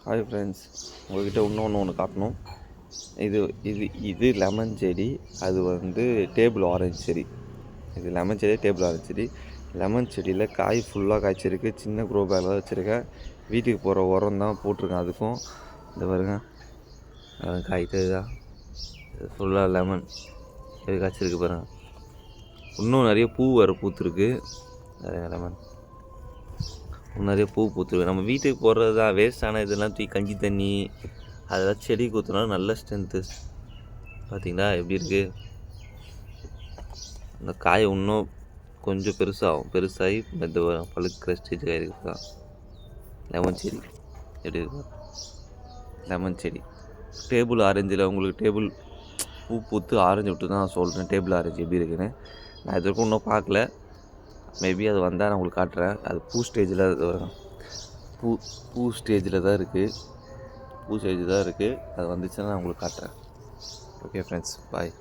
Hi friends, உங்கள்கிட்ட ஒன்று காட்டணும். இது இது இது லெமன் செடி, அது வந்து டேபிள் ஆரஞ்சு செடி. இது லெமன் செடி, டேபிள் ஆரஞ்சு செடி. லெமன் செடியில் காய் ஃபுல்லாக காய்ச்சிருக்கு. சின்ன க்ரோ பேக்கில் தான் வச்சுருக்கேன். வீட்டுக்கு போகிற உரம் தான் போட்டிருக்கேன். அதுக்கும் இந்த பாருங்க காய் தெரியுதா, இது ஃபுல்லாக லெமன் இது காய்ச்சிருக்கு பாருங்கள். இன்னும் நிறைய பூ வர பூத்துருக்கு. லெமன் நிறைய பூ பூத்துருக்கு. நம்ம வீட்டுக்கு போடுறது தான், வேஸ்டான இதெல்லாம் தூக்கி கஞ்சி தண்ணி அதெல்லாம் செடி ஊற்றுனாலும் நல்ல ஸ்ட்ரென்த்து. பார்த்திங்களா எப்படி இருக்குது? அந்த காய் இன்னும் கொஞ்சம் பெருசாகி இந்த பழுக்கிற ஸ்டேஜுக்கு இருக்குது தான் லெமன் செடி. எப்படி இருக்கு லெமன் செடி? டேபிள் ஆரஞ்சில் உங்களுக்கு டேபிள் பூ பூத்து ஆரஞ்சு விட்டு தான் நான் சொல்கிறேன். டேபிள் ஆரஞ்சு எப்படி இருக்குன்னு நான் இது வரைக்கும் இன்னும் பார்க்கல. மேபி அது வந்தால் நான் உங்களுக்கு காட்டுறேன். அது பூ ஸ்டேஜில் பூ ஸ்டேஜில் தான் இருக்குது. அது வந்துச்சுன்னா நான் உங்களுக்கு காட்டுறேன். ஓகே ஃப்ரெண்ட்ஸ், பாய்.